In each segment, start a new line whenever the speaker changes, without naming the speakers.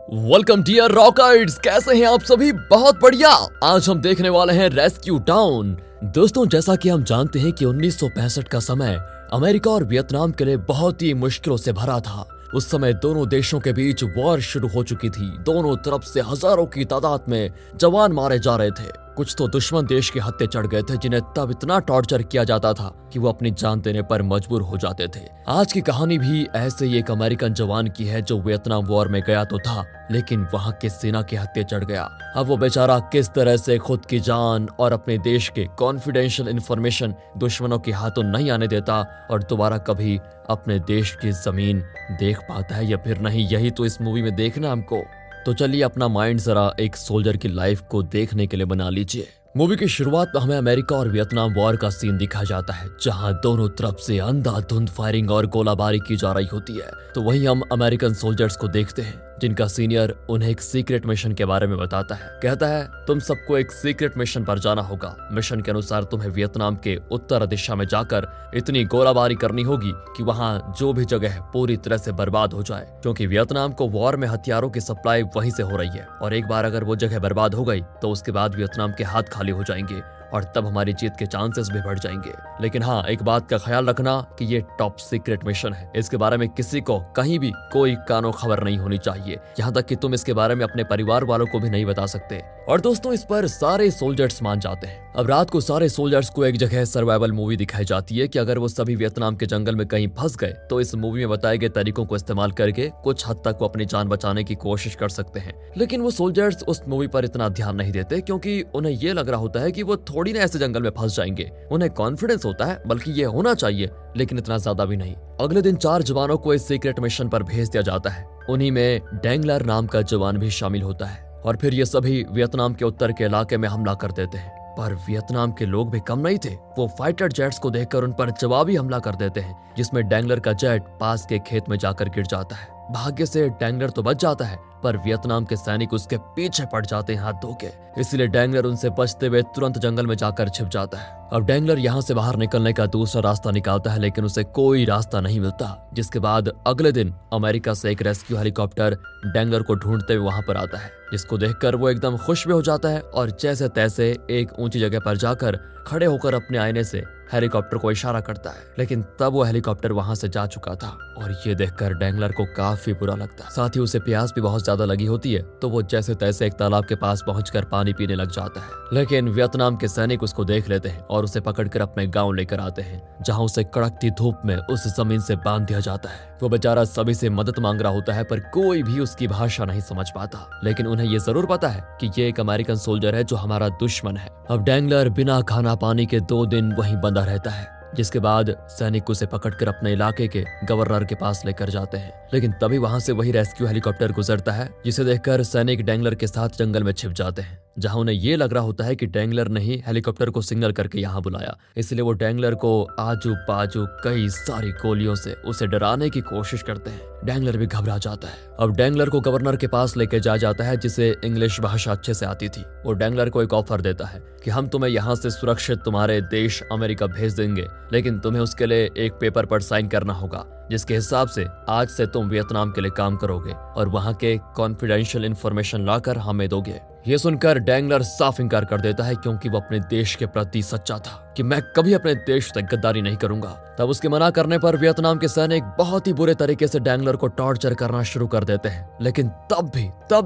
Welcome dear rockers, कैसे हैं आप सभी? बहुत बढ़िया। आज हम देखने वाले हैं रेस्क्यू डाउन। दोस्तों, जैसा कि हम जानते हैं कि 1965 का समय अमेरिका और वियतनाम के लिए बहुत ही मुश्किलों से भरा था। उस समय दोनों देशों के बीच वॉर शुरू हो चुकी थी। दोनों तरफ से हजारों की तादाद में जवान मारे जा रहे थे। कुछ तो दुश्मन देश के हत्थे चढ़ गए थे, जिन्हें तब इतना टॉर्चर किया जाता था कि वो अपनी जान देने पर मजबूर हो जाते थे। आज की कहानी भी ऐसे ही एक अमेरिकन जवान की है जो वियतनाम वॉर में गया तो था, लेकिन वहां के सेना के हत्थे चढ़ गया। अब वो बेचारा किस तरह से खुद की जान और अपने देश के कॉन्फिडेंशियल इंफॉर्मेशन दुश्मनों के हाथों नहीं आने देता और दोबारा कभी अपने देश की जमीन देख पाता है या फिर नहीं, यही तो इस मूवी में देखना हमको। तो चलिए अपना माइंड जरा एक सोल्जर की लाइफ को देखने के लिए बना लीजिए। मूवी की शुरुआत में हमें अमेरिका और वियतनाम वॉर का सीन दिखाया जाता है, जहां दोनों तरफ से अंधाधुंध फायरिंग और गोलाबारी की जा रही होती है। तो वहीं हम अमेरिकन सोल्जर्स को देखते हैं, जिनका सीनियर उन्हें एक सीक्रेट मिशन के बारे में बताता है। कहता है, तुम सबको एक सीक्रेट मिशन पर जाना होगा। मिशन के अनुसार तुम्हें वियतनाम के उत्तर दिशा में जाकर इतनी गोलाबारी करनी होगी कि वहां जो भी जगह है पूरी तरह से बर्बाद हो जाए, क्योंकि वियतनाम को वॉर में हथियारों की सप्लाई वहीं से हो रही है और एक बार अगर वो जगह बर्बाद हो गई तो उसके बाद वियतनाम के हाथ खाली हो जाएंगे और तब हमारी जीत के चांसेस भी बढ़ जाएंगे। लेकिन हाँ, एक बात का ख्याल रखना कि ये टॉप सीक्रेट मिशन है। इसके बारे में किसी को कहीं भी कोई कानो खबर नहीं होनी चाहिए, यहाँ तक कि तुम इसके बारे में अपने परिवार वालों को भी नहीं बता सकते। और दोस्तों, इस पर सारे सोल्जर्स मान जाते हैं। अब रात को सारे सोल्जर्स को एक जगह सर्वाइवल मूवी दिखाई जाती है कि अगर वो सभी वियतनाम के जंगल में कहीं फंस गए तो इस मूवी में बताए गए तरीकों को इस्तेमाल करके कुछ हद तक वो अपनी जान बचाने की कोशिश कर सकते हैं। लेकिन वो सोल्जर्स उस मूवी पर इतना ध्यान नहीं देते, क्योंकि उन्हें ये लग रहा होता है कि वो थोड़ी ना ऐसे जंगल में फंस जाएंगे। उन्हें कॉन्फिडेंस होता है, बल्कि ये होना चाहिए, लेकिन इतना ज्यादा भी नहीं। अगले दिन 4 जवानों को इस सीक्रेट मिशन पर भेज दिया जाता है। उन्हीं में डेंगलर नाम का जवान भी शामिल होता है और फिर ये सभी वियतनाम के उत्तर के इलाके में हमला कर देते हैं। पर वियतनाम के लोग भी कम नहीं थे। वो फाइटर जेट्स को देखकर उन पर जवाबी हमला कर देते हैं, जिसमें डेंगलर का जेट पास के खेत में जाकर गिर जाता है। भाग्य से डेंगलर तो बच जाता है, पर वियतनाम के सैनिक उसके पीछे पड़ जाते हैं हाथ धो के। इसलिए डेंगलर उनसे बचते हुए तुरंत जंगल में जाकर छिप जाता है। अब डेंगलर यहाँ से बाहर निकलने का दूसरा रास्ता निकालता है, लेकिन उसे कोई रास्ता नहीं मिलता। जिसके बाद अगले दिन अमेरिका से एक रेस्क्यू हेलीकॉप्टर डेंगलर को ढूंढते हुए वहां पर आता है, जिसको देखकर वो एकदम खुश भी हो जाता है और जैसे तैसे एक ऊंची जगह पर जाकर खड़े होकर अपने आईने से हेलीकॉप्टर को इशारा करता है। लेकिन तब वो हेलीकॉप्टर वहां से जा चुका था और ये देखकर डेंगलर को काफी बुरा लगता है। साथ ही उसे प्यास भी बहुत ज्यादा लगी होती है, तो वो जैसे तैसे एक तालाब के पास पहुंचकर पानी पीने लग जाता है। लेकिन वियतनाम के सैनिक उसको देख लेते हैं और उसे पकड़कर अपने गांव लेकर आते हैं, जहां उसे कड़कती धूप में उस जमीन से बांध दिया जाता है। वो बेचारा सभी से मदद मांग रहा होता है, पर कोई भी उसकी भाषा नहीं समझ पाता। लेकिन उन्हें ये जरूर पता है कि ये एक अमेरिकन सोल्जर है जो हमारा दुश्मन है। अब डेंगलर बिना खाना पानी के 2 दिन वहीं बंधा रहता है, जिसके बाद सैनिक उसे पकड़कर अपने इलाके के गवर्नर के पास लेकर जाते हैं। लेकिन तभी वहां से वही रेस्क्यू हेलीकॉप्टर गुजरता है, जिसे देखकर सैनिक डेंगलर के साथ जंगल में छिप जाते हैं, जहां उन्हें ये लग रहा होता है कि डेंगलर ने ही हेलीकॉप्टर को सिग्नल करके यहाँ बुलाया। इसलिए वो डेंगलर को आजू बाजू कई सारी गोलियों से उसे डराने की कोशिश करते हैं। डेंगलर भी घबरा जाता है। अब डेंगलर को गवर्नर के पास लेके जाता है, जिसे इंग्लिश भाषा अच्छे से आती थी। वो डेंगलर को एक ऑफर देता है कि हम तुम्हें यहाँ से सुरक्षित तुम्हारे देश अमेरिका भेज देंगे, लेकिन तुम्हें उसके लिए एक पेपर पर साइन करना होगा, जिसके हिसाब से आज से तुम वियतनाम के लिए काम करोगे और वहां के कॉन्फिडेंशियल इंफॉर्मेशन लाकर हमें दोगे। ये सुनकर डेंगलर साफ इंकार कर देता है, क्योंकि वो अपने देश के प्रति सच्चा था कि मैं कभी अपने देश से गद्दारी नहीं करूंगा। तब उसके मना करने पर वियतनाम के सैनिक बहुत ही बुरे तरीके से डेंगलर को टॉर्चर करना शुरू कर देते हैं। लेकिन तब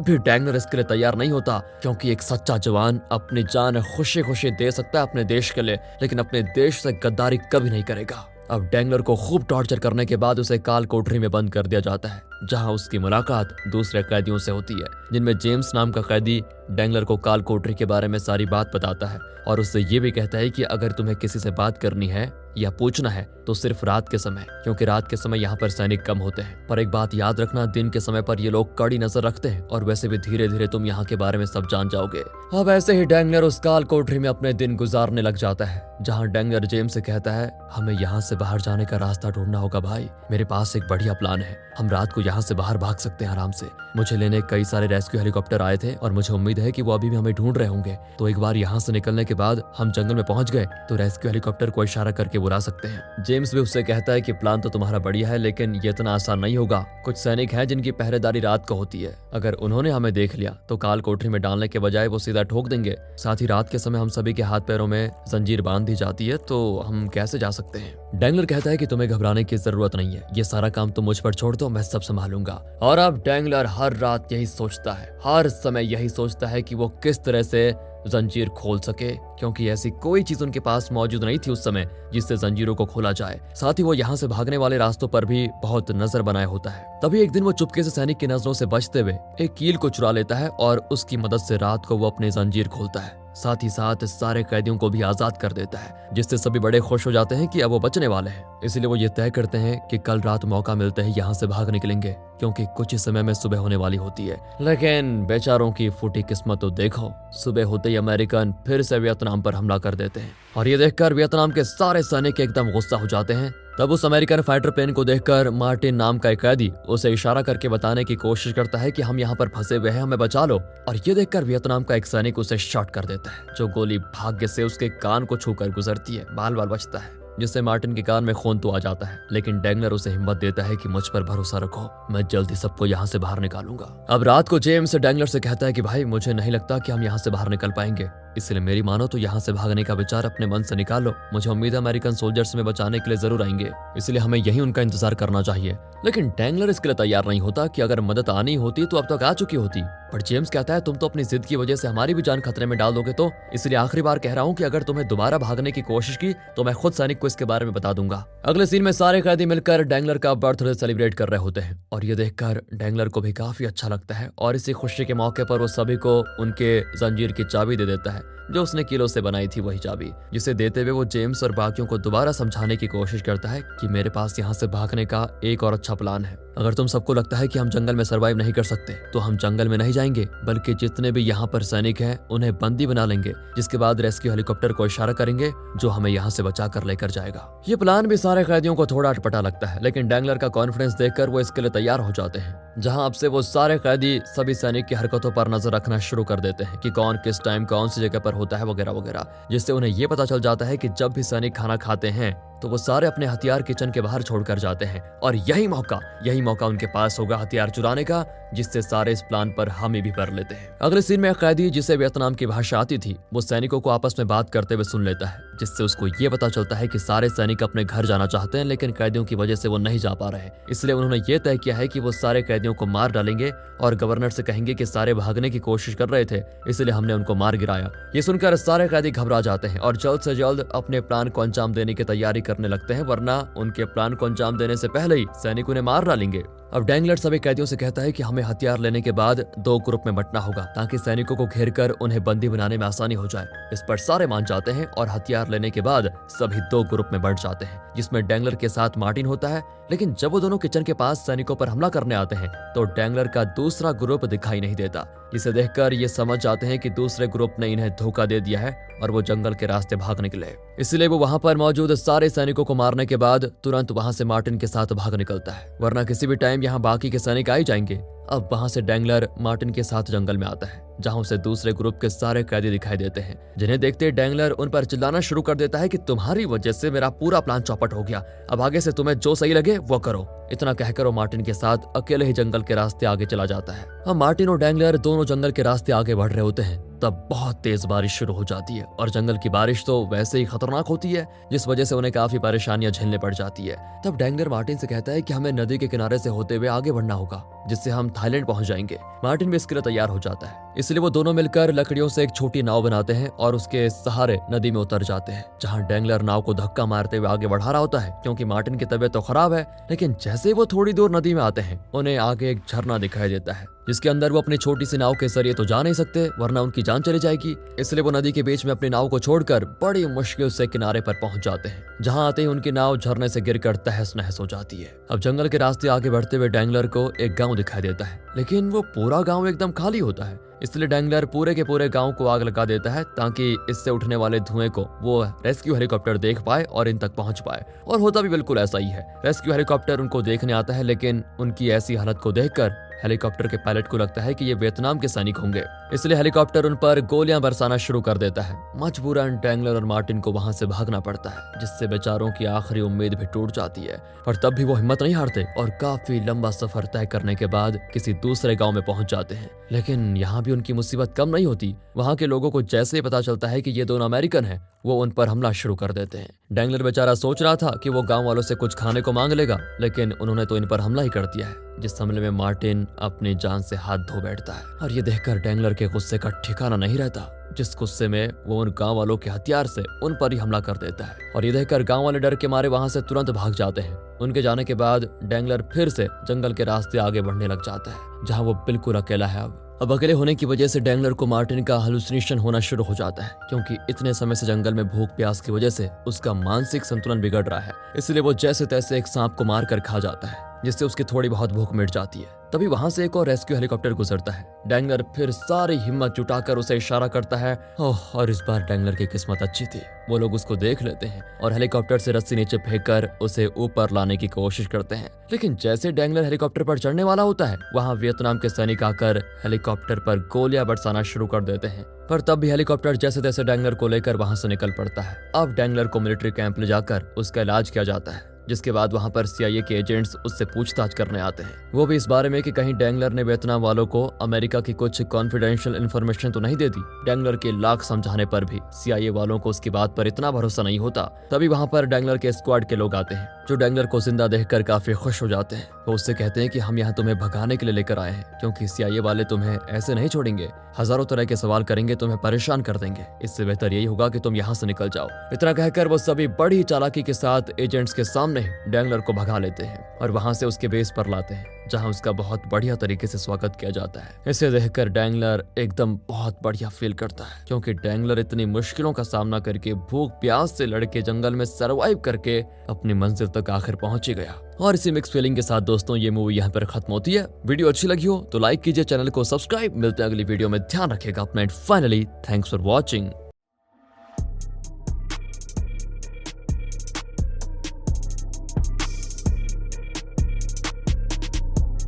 भी डेंगलर इसके लिए तैयार नहीं होता, क्योंकि एक सच्चा जवान अपनी जान खुशी खुशी दे सकता है अपने देश के लिए, लेकिन अपने देश से गद्दारी कभी नहीं करेगा। अब डेंगलर को खूब टॉर्चर करने के बाद उसे काल कोठरी में बंद कर दिया जाता है, जहां उसकी मुलाकात दूसरे कैदियों से होती है, जिनमें जेम्स नाम का कैदी डेंगलर को काल कोठरी के बारे में सारी बात बताता है और उससे ये भी कहता है कि अगर तुम्हें किसी से बात करनी है या पूछना है तो सिर्फ रात के समय, क्योंकि रात के समय यहाँ पर सैनिक कम होते हैं। पर एक बात याद रखना, दिन के समय पर ये लोग कड़ी नजर रखते हैं और वैसे भी धीरे धीरे तुम यहाँ के बारे में सब जान जाओगे। अब ऐसे ही डेंगलर उस काल कोठरी में अपने दिन गुजारने लग जाता है, जहाँ डेंगलर जेम्स से कहता है, हमें यहाँ से बाहर जाने का रास्ता ढूंढना होगा भाई। मेरे पास एक बढ़िया प्लान है, हम रात को यहाँ से बाहर भाग सकते हैं आराम से। मुझे लेने कई सारे रेस्क्यू हेलीकॉप्टर आए थे और मुझे उम्मीद है कि वो अभी भी हमें ढूंढ रहे होंगे। तो एक बार यहाँ से निकलने के बाद हम जंगल में पहुंच गए तो रेस्क्यू हेलीकॉप्टर को इशारा करके बुला सकते हैं। जेम्स भी उससे कहता है कि प्लान तो तुम्हारा बढ़िया है, लेकिन ये इतना आसान नहीं होगा। कुछ सैनिक हैं जिनकी पहरेदारी रात को होती है। अगर उन्होंने हमें देख लिया तो काल कोठरी में डालने के बजाय वो सीधा ठोक देंगे। साथ ही रात के समय हम सभी के हाथ पैरों में जंजीर बांध दी जाती है, तो हम कैसे जा सकते हैं। डैंगलर कहता है कि तुम्हें घबराने की जरूरत नहीं है, ये सारा काम तुम मुझ पर छोड़ दो, मैं सब संभालूंगा। और अब डैंगलर हर रात यही सोचता है, हर समय यही सोचता है कि वो किस तरह से जंजीर खोल सके, क्योंकि ऐसी कोई चीज उनके पास मौजूद नहीं थी उस समय जिससे जंजीरों को खोला जाए। साथ ही वो यहाँ से भागने वाले रास्तों पर भी बहुत नजर बनाए होता है। तभी एक दिन वो चुपके से सैनिक की नजरों से बचते हुए एक कील को चुरा लेता है और उसकी मदद से रात को वो अपनी जंजीर खोलता है। साथ ही साथ सारे कैदियों को भी आजाद कर देता है, जिससे सभी बड़े खुश हो जाते हैं कि अब वो बचने वाले हैं। इसलिए वो ये तय करते हैं कि कल रात मौका मिलते ही यहाँ से भाग निकलेंगे, क्योंकि कुछ ही समय में सुबह होने वाली होती है। लेकिन बेचारों की फूटी किस्मत तो देखो, सुबह होते ही अमेरिकन फिर से वियतनाम पर हमला कर देते हैं और ये देखकर वियतनाम के सारे सैनिक एकदम गुस्सा हो जाते हैं। तब उस अमेरिकन फाइटर प्लेन को देखकर मार्टिन नाम का एक कैदी उसे इशारा करके बताने की कोशिश करता है कि हम यहाँ पर फंसे हुए हैं, हमें बचा लो। और ये देखकर वियतनाम का एक सैनिक उसे शॉट कर देता है, जो गोली भाग्य से उसके कान को छूकर गुजरती है, बाल बाल बचता है, जिससे मार्टिन के कान में खून तो आ जाता है। लेकिन डैंगलर उसे हिम्मत देता है कि मुझ पर भरोसा रखो, मैं जल्दी सबको यहाँ से बाहर निकालूंगा। अब रात को जेम्स डैंगलर से कहता है कि भाई मुझे नहीं लगता कि हम यहाँ से बाहर निकल पाएंगे, इसलिए मेरी मानो तो यहाँ से भागने का विचार अपने मन से निकालो। मुझे उम्मीद है अमेरिकन सोल्जर्स में बचाने के लिए जरूर आएंगे, इसलिए हमें यही उनका इंतजार करना चाहिए। लेकिन डैंगलर इसके लिए तैयार नहीं होता कि अगर मदद आनी होती तो अब तक आ चुकी होती। पर जेम्स कहता है तुम तो अपनी जिद की वजह से हमारी भी जान खतरे में डाल दोगे, तो इसलिए आखिरी बार कह रहा हूँ कि अगर तुम्हें दोबारा भागने की कोशिश की तो मैं खुद सैनिक को इसके बारे में बता दूंगा। अगले सीन में सारे कैदी मिलकर डैंगलर का बर्थडे सेलिब्रेट कर रहे होते हैं और ये देखकर डैंगलर को भी काफी अच्छा लगता है और इसी खुशी के मौके पर वो सभी को उनके जंजीर की चाबी दे देता है, जो उसने किलो से बनाई थी वही चाबी, जिसे देते हुए वो जेम्स और बाकियों को दोबारा समझाने की कोशिश करता है कि मेरे पास यहाँ से भागने का एक और अच्छा प्लान है। अगर तुम सबको लगता है कि हम जंगल में सरवाइव नहीं कर सकते तो हम जंगल में नहीं जाएंगे, बल्कि जितने भी यहाँ पर सैनिक हैं उन्हें बंदी बना लेंगे, जिसके बाद रेस्क्यू हेलीकॉप्टर को इशारा करेंगे जो हमें यहाँ से बचा कर लेकर जाएगा। ये प्लान भी सारे कैदियों को थोड़ा अटपटा लगता है, लेकिन डैंगलर का कॉन्फिडेंस देखकर वो इसके लिए तैयार हो जाते हैं। जहाँ अब से वो सारे कैदी सभी सैनिक की हरकतों पर नजर रखना शुरू कर देते हैं कि कौन किस टाइम कौन सी जगह पर होता है वगैरह वगैरह, जिससे उन्हें ये पता चल जाता है कि जब भी सैनिक खाना खाते हैं तो वो सारे अपने हथियार किचन के बाहर छोड़कर जाते हैं और यही मौका उनके पास होगा हथियार चुराने का, जिससे सारे इस प्लान पर हामी भी भर लेते हैं। अगले सीन में एक कैदी जिसे वियतनाम की भाषा आती थी वो सैनिकों को आपस में बात करते हुए सुन लेता है, जिससे उसको ये पता चलता है कि सारे सैनिक अपने घर जाना चाहते हैं, लेकिन कैदियों की वजह से वो नहीं जा पा रहे। इसलिए उन्होंने ये तय किया है कि वो सारे कैदियों को मार डालेंगे और गवर्नर से कहेंगे कि सारे भागने की कोशिश कर रहे थे, इसलिए हमने उनको मार गिराया। ये सुनकर सारे कैदी घबरा जाते हैं और जल्द से जल्द अपने प्लान को अंजाम देने की तैयारी करने लगते हैं, वरना उनके प्लान को अंजाम देने से पहले ही सैनिक उन्हें मार डालेंगे। अब डैंगलर सभी कैदियों से कहता है कि हमें हथियार लेने के बाद 2 ग्रुप में बंटना होगा, ताकि सैनिकों को घेरकर उन्हें बंदी बनाने में आसानी हो जाए। इस पर सारे मान जाते हैं और हथियार लेने के बाद सभी 2 ग्रुप में बंट जाते हैं, जिसमें डैंगलर के साथ मार्टिन होता है। लेकिन जब वो दोनों किचन के पास सैनिकों पर हमला करने आते हैं तो डैंगलर का दूसरा ग्रुप दिखाई नहीं देता, जिसे देखकर ये समझ जाते हैं कि दूसरे ग्रुप ने इन्हें धोखा दे दिया है और वो जंगल के रास्ते भाग निकले। इसलिए वो वहां पर मौजूद सारे सैनिकों को मारने के बाद तुरंत वहां से मार्टिन के साथ भाग निकलता है, वरना किसी भी टाइम यहाँ बाकी के सैनिक आ ही जाएंगे। अब वहां से डैंगलर मार्टिन के साथ जंगल में आता है, जहां उसे दूसरे ग्रुप के सारे कैदी दिखाई देते हैं, जिन्हें देखते डैंगलर उन पर चिल्लाना शुरू कर देता है कि तुम्हारी वजह से मेरा पूरा प्लान चौपट हो गया, अब आगे से तुम्हें जो सही लगे वो करो। इतना कहकर वो मार्टिन के साथ अकेले ही जंगल के रास्ते आगे चला जाता है। अब मार्टिन और डैंगलर दोनों जंगल के रास्ते आगे बढ़ रहे होते हैं, तब बहुत तेज बारिश शुरू हो जाती है और जंगल की बारिश तो वैसे ही खतरनाक होती है, जिस वजह से उन्हें काफी परेशानियां झेलने पड़ जाती है। तब डैंगलर मार्टिन से कहता है कि हमें नदी के किनारे से होते हुए आगे बढ़ना होगा, जिससे हम थाईलैंड पहुंच जाएंगे। मार्टिन भी इसके लिए तैयार हो जाता है, इसलिए वो दोनों मिलकर लकड़ियों से एक छोटी नाव बनाते हैं और उसके सहारे नदी में उतर जाते हैं, जहां डैंगलर नाव को धक्का मारते हुए आगे बढ़ा रहा होता है, क्योंकि मार्टिन की तबीयत तो खराब है। लेकिन जैसे वो थोड़ी दूर नदी में आते हैं उन्हें आगे एक झरना दिखाई देता है, जिसके अंदर वो अपनी छोटी सी नाव के जरिए तो जा नहीं सकते, वरना उनकी जान चली जाएगी। इसलिए वो नदी के बीच में अपनी नाव को छोड़कर बड़ी मुश्किल से किनारे पर पहुंच जाते हैं, जहां आते ही उनकी नाव झरने से गिरकर तहस नहस हो जाती है। अब जंगल के रास्ते आगे बढ़ते हुए डैंगलर को एक गांव दिखाई देता है, लेकिन वो पूरा गांव एकदम खाली होता है। इसलिए डैंगलर पूरे के पूरे गांव को आग लगा देता है, ताकि इससे उठने वाले धुएं को वो रेस्क्यू हेलीकॉप्टर देख पाए और इन तक पहुंच पाए। और होता भी बिल्कुल ऐसा ही है। रेस्क्यू हेलीकॉप्टर उनको देखने आता है, लेकिन उनकी ऐसी हालत को देखकर हेलीकॉप्टर के पायलट को लगता है कि ये वियतनाम के सैनिक होंगे, इसलिए हेलीकॉप्टर उन पर गोलियां बरसाना शुरू कर देता है। मजबूरन डैंगलर और मार्टिन को वहां से भागना पड़ता है, जिससे बेचारों की आखिरी उम्मीद भी टूट जाती है। पर तब भी वो हिम्मत नहीं हारते और काफी लंबा सफर तय करने के बाद किसी दूसरे गांव में पहुंच जाते हैं। लेकिन यहाँ भी उनकी मुसीबत कम नहीं होती। वहाँ के लोगों को जैसे ही पता चलता है कि ये दोनों अमेरिकन हैं, वो उन पर हमला शुरू कर देते हैं। डैंगलर बेचारा सोच रहा था कि वो गांव वालों से कुछ खाने को मांग लेगा, लेकिन उन्होंने तो इन पर हमला ही कर दिया है, जिस हमले में मार्टिन अपनी जान से हाथ धो बैठता है। और ये देखकर डैंगलर के गुस्से का ठिकाना नहीं रहता, जिस गुस्से में वो उन गांव वालों के हथियार से उन पर ही हमला कर देता है। और ये देखकर गांव वाले डर के मारे वहां से तुरंत भाग जाते हैं। उनके जाने के बाद डैंगलर फिर से जंगल के रास्ते आगे बढ़ने लग जाता है, जहां वो बिल्कुल अकेला है। अब अकेले होने की वजह से डैंगलर को मार्टिन का हेलुसिनेशन होना शुरू हो जाता है, क्योंकि इतने समय से जंगल में भूख प्यास की वजह से उसका मानसिक संतुलन बिगड़ रहा है। इसलिए वो जैसे तैसे एक सांप को मार कर खा जाता है, जिससे उसकी थोड़ी बहुत भूख मिट जाती है। तभी वहां से एक और रेस्क्यू हेलीकॉप्टर गुजरता है। डैंगलर फिर सारी हिम्मत जुटाकर उसे इशारा करता है। और इस बार डैंगलर की किस्मत अच्छी थी। वो लोग उसको देख लेते हैं और हेलीकॉप्टर से रस्सी नीचे फेंककर उसे ऊपर लाने की कोशिश करते हैं। लेकिन जैसे डैंगलर हेलीकॉप्टर पर चढ़ने वाला होता है, वहाँ वियतनाम के सैनिक आकर हेलीकॉप्टर पर गोलियां बरसाना शुरू कर देते हैं। पर तब भी हेलीकॉप्टर जैसे तैसे डैंगलर को लेकर वहां से निकल पड़ता है। अब डैंगलर को मिलिट्री कैंप ले जाकर उसका इलाज किया जाता है, जिसके बाद वहां पर CIA के एजेंट्स उससे पूछताछ करने आते हैं। वो भी इस बारे में कि कहीं डैंगलर ने वियतनाम वालों को अमेरिका की कुछ कॉन्फिडेंशियल इंफॉर्मेशन तो नहीं दे दी। डैंगलर के लाख समझाने पर भी CIA वालों को उसकी बात पर इतना भरोसा नहीं होता। तभी वहां पर डैंगलर के स्क्वाड के लोग आते हैं, जो डैंगलर को जिंदा देखकर काफी खुश हो जाते हैं। वो उससे कहते हैं कि हम यहाँ तुम्हें भगाने के लिए लेकर आए हैं, क्योंकि CIA वाले तुम्हें ऐसे नहीं छोड़ेंगे। हजारों तरह के सवाल करेंगे, तुम्हें परेशान कर देंगे। इससे बेहतर यही होगा कि तुम यहाँ से निकल जाओ। इतना कहकर वो सभी बड़ी चालाकी के साथ एजेंट्स के सामने डैंगलर को भगा लेते हैं और वहां से उसके बेस पर लाते हैं, जहां उसका बहुत बढ़िया तरीके से स्वागत किया जाता है। इसे देखकर डैंगलर एकदम बहुत बढ़िया फील करता है, क्योंकि डैंगलर इतनी मुश्किलों का सामना करके भूख प्यास से लड़के जंगल में सरवाइव करके अपनी मंजिल तक आखिर पहुंच ही गया। और इसी मिक्स फीलिंग के साथ दोस्तों ये मूवी यहाँ पर खत्म होती है। वीडियो अच्छी लगी हो तो लाइक कीजिए, चैनल को सब्सक्राइब। मिलते हैं अगली वीडियो में, ध्यान रखिएगा अपना। Finally thanks for watching.